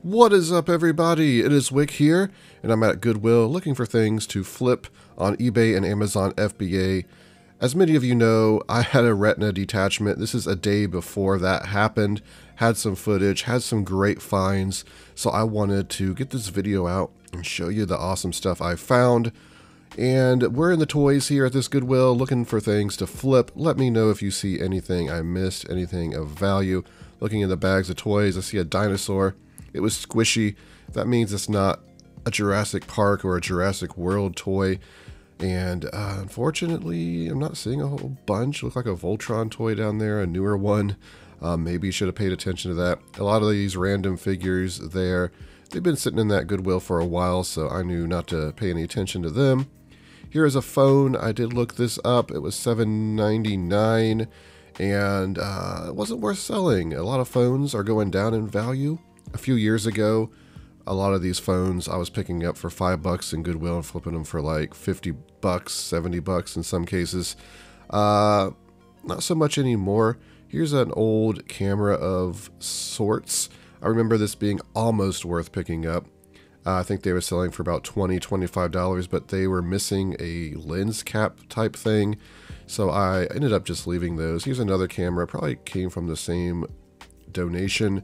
What is up, everybody? It is Wick here, and I'm at Goodwill looking for things to flip on eBay and Amazon FBA. As many of you know, I had a retina detachment. This is a day before that happened. Had some footage, had some great finds, so I wanted to get this video out and show you the awesome stuff I found. And we're in the toys here at this Goodwill looking for things to flip. Let me know if you see anything I missed, anything of value. Looking in the bags of toys, I see a dinosaur. It was squishy. That means it's not a Jurassic Park or a Jurassic World toy. And unfortunately, I'm not seeing a whole bunch. Look like a Voltron toy down there, a newer one. Maybe you should have paid attention to that. A lot of these random figures there, they've been sitting in that Goodwill for a while, so I knew not to pay any attention to them. Here is a phone. I did look this up. It was $7.99, and it wasn't worth selling. A lot of phones are going down in value. A few years ago, a lot of these phones I was picking up for $5 in Goodwill and flipping them for like $50, $70 in some cases. Not so much anymore. Here's an old camera of sorts. I remember this being almost worth picking up. I think they were selling for about $20, $25, but they were missing a lens cap type thing. So I ended up just leaving those. Here's another camera, probably came from the same donation.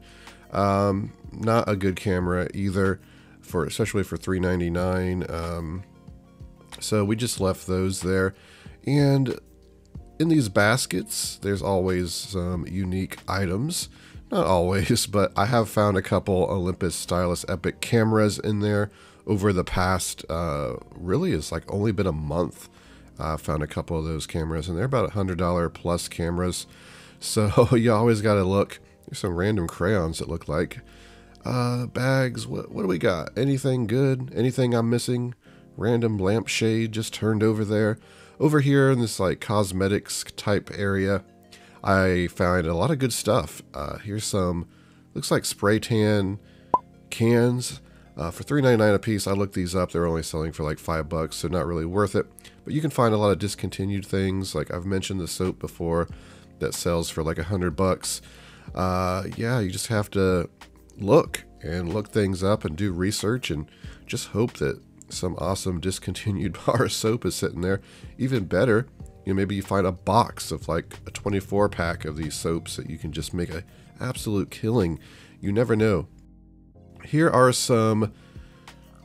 Not a good camera either, especially for $3.99. So we just left those there. And in these baskets, there's always some unique items. Not always, but I have found a couple Olympus Stylus Epic cameras in there over the past, really it's like only been a month. I found a couple of those cameras, and they're about $100 plus cameras. So you always got to look. There's some random crayons that look like bags. What do we got? Anything good? Anything I'm missing? Random lampshade just turned over there. Over here in this like cosmetics type area, I found a lot of good stuff. Here's some, looks like spray tan cans for $3.99 a piece. I looked these up. They're only selling for like $5, so not really worth it. But you can find a lot of discontinued things. Like I've mentioned the soap before that sells for like $100. Yeah, you just have to look things up and do research and just hope that some awesome discontinued bar of soap is sitting there. Even better, maybe you find a box of like a 24 pack of these soaps that you can just make an absolute killing. You never know. Here are some,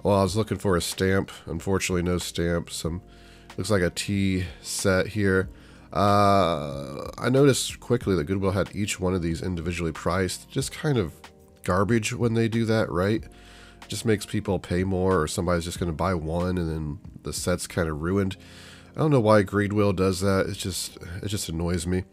well, I was looking for a stamp. Unfortunately, no stamp. Some, looks like a tea set here. I noticed quickly that Goodwill had each one of these individually priced. Just kind of garbage when they do that, right? Just makes people pay more, or somebody's just going to buy one and then the set's kind of ruined. I don't know why Goodwill does that. It just annoys me.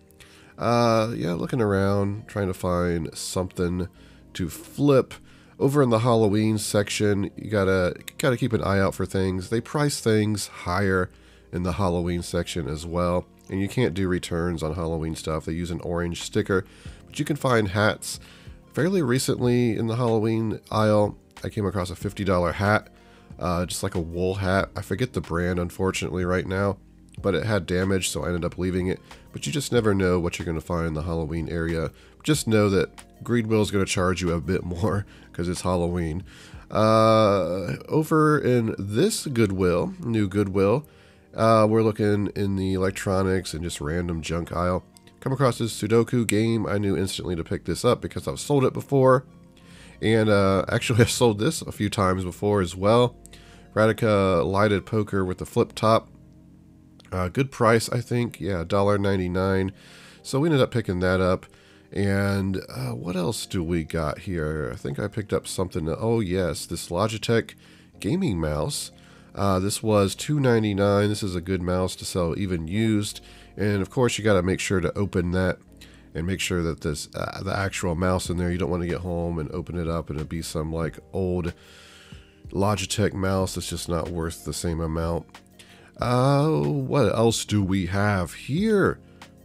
Yeah, looking around, trying to find something to flip. Over in the Halloween section, you gotta keep an eye out for things. They price things higher in the Halloween section as well. And you can't do returns on Halloween stuff. They use an orange sticker. But you can find hats. Fairly recently in the Halloween aisle, I came across a $50 hat. Just like a wool hat. I forget the brand, unfortunately, right now. But it had damage, so I ended up leaving it. But you just never know what you're going to find in the Halloween area. Just know that Goodwill is going to charge you a bit more because it's Halloween. Over in this Goodwill, new Goodwill, we're looking in the electronics and just random junk aisle. Come across this Sudoku Game. I knew instantly to pick this up because I've sold it before. And actually I've sold this a few times before as well. Radica lighted poker with the flip top. Good price, I think. Yeah, $1.99. So we ended up picking that up. And what else do we got here? I think I picked up something. Oh yes, this Logitech gaming mouse. This was $2.99. This is a good mouse to sell even used. And of course you got to make sure to open that and make sure that this the actual mouse in there. You don't want to get home and open it up and it'd be some like old Logitech mouse that's just not worth the same amount. What else do we have here?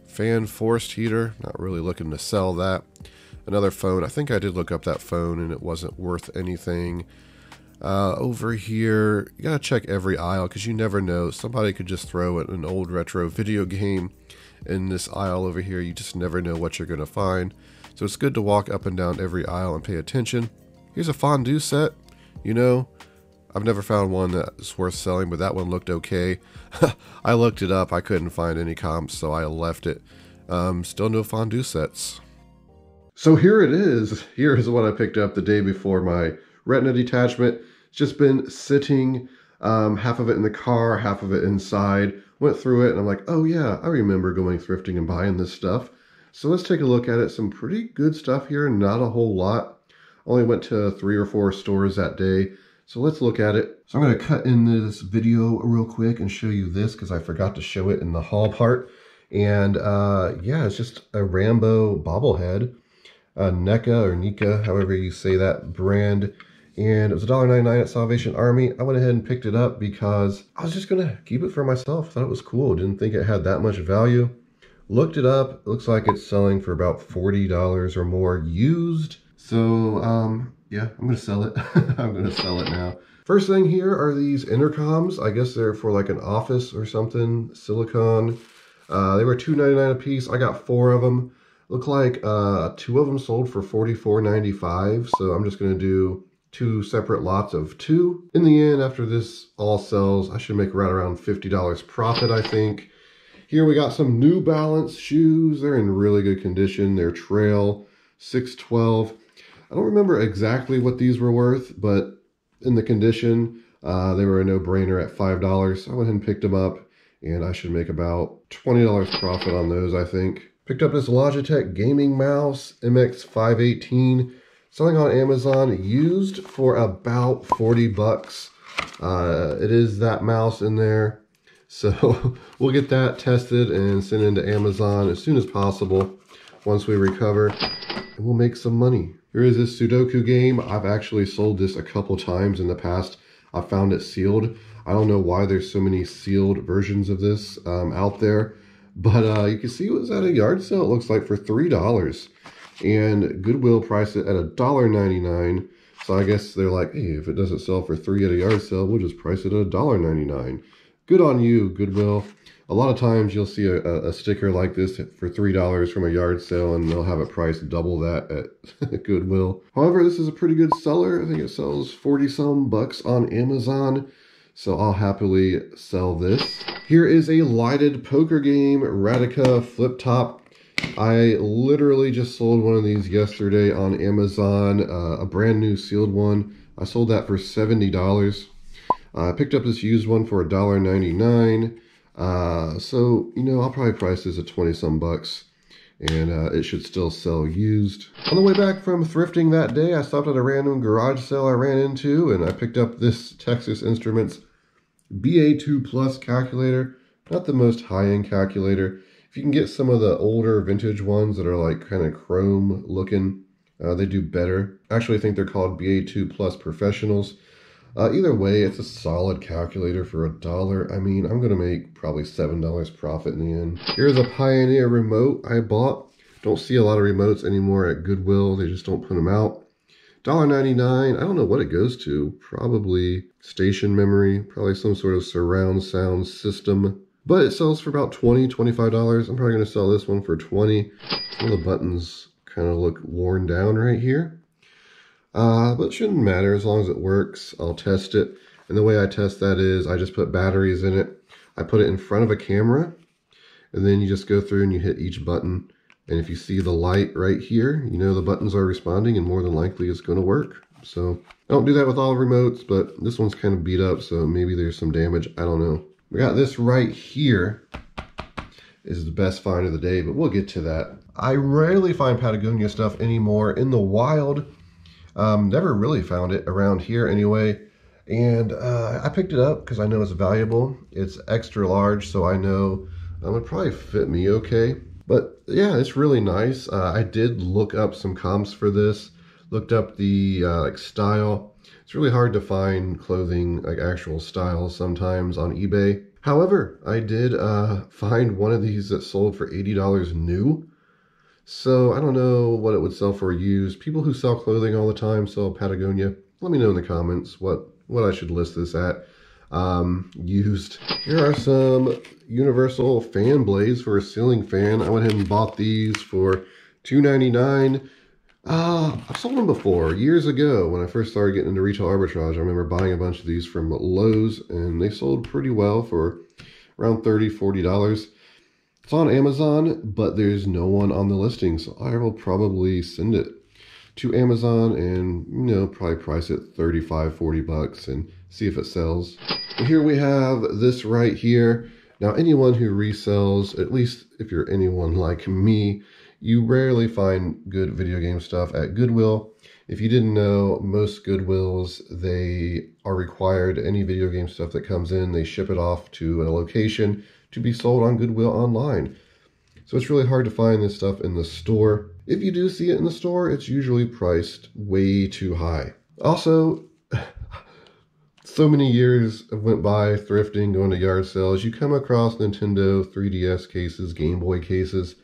Fan forced heater. Not really looking to sell that. Another phone. I think I did look up that phone and it wasn't worth anything. Over here, you gotta check every aisle because you never know. Somebody could just throw an old retro video game in this aisle over here. You just never know what you're gonna find. So it's good to walk up and down every aisle and pay attention. Here's a fondue set. You know, I've never found one that's worth selling, but that one looked okay. I looked it up. I couldn't find any comps, so I left it. Still no fondue sets. So here it is. Here is what I picked up the day before my Retina detachment. It's just been sitting, half of it in the car, half of it inside. Went through it and I'm like, oh yeah, I remember going thrifting and buying this stuff. So let's take a look at it. Some pretty good stuff here, not a whole lot. Only went to 3 or 4 stores that day. So let's look at it. So I'm going to cut into this video real quick and show you this because I forgot to show it in the haul part. And yeah, it's just a Rambo bobblehead. NECA or Nika, however you say that brand, and it was $1.99 at Salvation Army. I went ahead and picked it up because I was just gonna keep it for myself. Thought it was cool. Didn't think it had that much value. Looked it up. It looks like it's selling for about $40 or more used. So yeah, I'm gonna sell it. I'm gonna sell it now. First thing here are these intercoms. I guess they're for like an office or something. Silicone. They were $2.99 a piece. I got 4 of them. Look like 2 of them sold for $44.95, so I'm just going to do 2 separate lots of 2. In the end, after this all sells, I should make right around $50 profit, I think. Here we got some New Balance shoes. They're in really good condition. They're Trail 612. I don't remember exactly what these were worth, but in the condition, they were a no-brainer at $5. So I went ahead and picked them up, and I should make about $20 profit on those, I think. Picked up this Logitech gaming mouse, MX518, selling on Amazon, used for about 40 bucks. It is that mouse in there. So we'll get that tested and sent into Amazon as soon as possible once we recover, and we'll make some money. Here is this Sudoku game. I've actually sold this a couple times in the past. I found it sealed. I don't know why there's so many sealed versions of this out there. But you can see it was at a yard sale, it looks like, for $3. And Goodwill priced it at $1.99. So I guess they're like, hey, if it doesn't sell for $3 at a yard sale, we'll just price it at $1.99. Good on you, Goodwill. A lot of times you'll see a sticker like this for $3 from a yard sale, and they'll have it priced double that at Goodwill. However, this is a pretty good seller. I think it sells 40-some bucks on Amazon. So I'll happily sell this. Here is a lighted poker game, Radica flip top. I literally just sold one of these yesterday on Amazon, a brand new sealed one. I sold that for $70. I picked up this used one for $1.99. So, you know, I'll probably price this at 20-some bucks. And it should still sell used. On the way back from thrifting that day, I stopped at a random garage sale I ran into, and I picked up this Texas Instruments Ba2 Plus calculator. Not the most high-end calculator. If you can get some of the older vintage ones that are like kind of chrome looking, they do better. Actually, I think they're called Ba2 Plus Professionals. Either way, it's a solid calculator for $1. I mean, I'm going to make probably $7 profit in the end. Here's a Pioneer remote I bought. Don't see a lot of remotes anymore at Goodwill. They just don't put them out. $1.99. I don't know what it goes to. Probably station memory. Probably some sort of surround sound system. But it sells for about $20, $25. I'm probably going to sell this one for $20. Some of the buttons kind of look worn down right here. But it shouldn't matter as long as it works. I'll test it. And the way I test that is I just put batteries in it. I put it in front of a camera. And then you just go through and you hit each button. And if you see the light right here, you know the buttons are responding and more than likely it's going to work. So I don't do that with all remotes, but this one's kind of beat up, so maybe there's some damage. I don't know. We got this right here. Is the best find of the day, but we'll get to that. I rarely find Patagonia stuff anymore in the wild. Never really found it around here anyway. And I picked it up because I know it's valuable. It's extra large, so I know it would probably fit me okay. But yeah, it's really nice. I did look up some comps for this. Looked up the like style. It's really hard to find clothing, like actual styles sometimes on eBay. However, I did find one of these that sold for $80 new. So I don't know what it would sell for used. People who sell clothing all the time sell Patagonia. Let me know in the comments what I should list this at. Used. Here are some universal fan blades for a ceiling fan. I went ahead and bought these for $2.99. I've sold them before, years ago when I first started getting into retail arbitrage. I remember buying a bunch of these from Lowe's, and they sold pretty well for around $30, $40. It's on Amazon, but there's no one on the listing, so I will probably send it to Amazon and, probably price it 35, 40 bucks and see if it sells. And here we have this right here. Now, anyone who resells, at least if you're anyone like me, you rarely find good video game stuff at Goodwill. If you didn't know, most Goodwills, they are required, any video game stuff that comes in, they ship it off to a location to be sold on Goodwill online. So it's really hard to find this stuff in the store. If you do see it in the store, it's usually priced way too high. Also, so many years went by thrifting, going to yard sales. You come across Nintendo 3DS cases, Game Boy cases,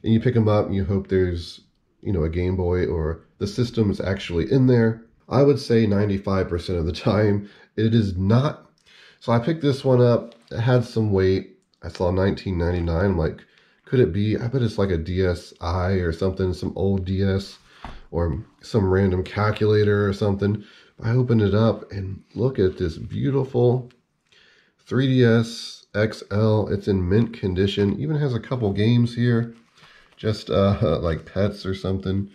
and you pick them up and you hope there's, a Game Boy or the system is actually in there. I would say 95% of the time it is not. So I picked this one up. It had some weight. I saw $19.99. I'm like, could it be? I bet it's like a DSi or something, some old DS or some random calculator or something. I opened it up and look at this beautiful 3DS XL. It's in mint condition. Even has a couple games here, just like Pets or something.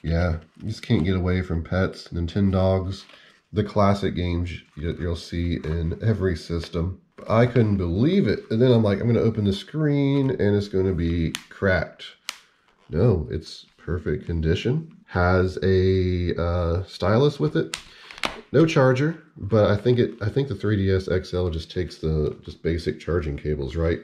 Yeah, you just can't get away from Pets, Nintendogs, the classic games you'll see in every system. I couldn't believe it. And then I'm like, I'm going to open the screen and it's going to be cracked. No, it's perfect condition. Has a stylus with it. No charger, but I think the 3DS XL just takes the basic charging cables, right?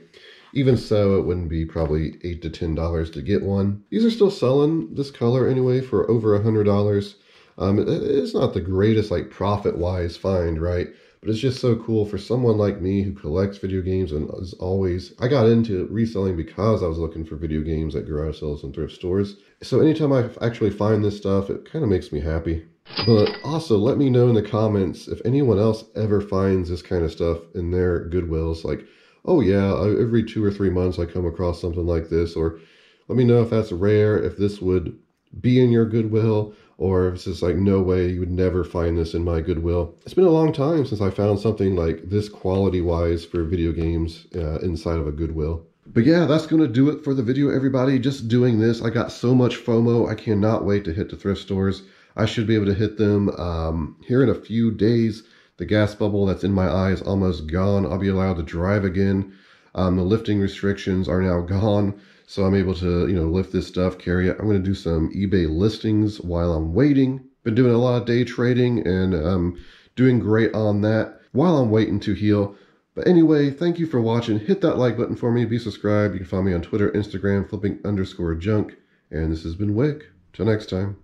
Even so, it wouldn't be probably $8 to $10 to get one. These are still selling this color anyway for over $100. It's not the greatest like profit-wise find, right? But it's just so cool for someone like me who collects video games and is always... I got into reselling because I was looking for video games at garage sales and thrift stores. So anytime I actually find this stuff, it kind of makes me happy. But also, let me know in the comments if anyone else ever finds this kind of stuff in their Goodwills. Like, oh yeah, every 2 or 3 months I come across something like this. Or let me know if that's rare, if this would be in your Goodwill, or if it's just like, no way, you would never find this in my Goodwill. It's been a long time since I found something like this quality-wise for video games inside of a Goodwill. But yeah, that's going to do it for the video, everybody. Just doing this, I got so much FOMO. I cannot wait to hit the thrift stores. I should be able to hit them here in a few days. The gas bubble that's in my eye is almost gone. I'll be allowed to drive again. The lifting restrictions are now gone. So I'm able to, lift this stuff, carry it. I'm going to do some eBay listings while I'm waiting. Been doing a lot of day trading and I'm doing great on that while I'm waiting to heal. But anyway, thank you for watching. Hit that like button for me. Be subscribed. You can find me on Twitter, Instagram, flipping_junk. And this has been Wick. Till next time.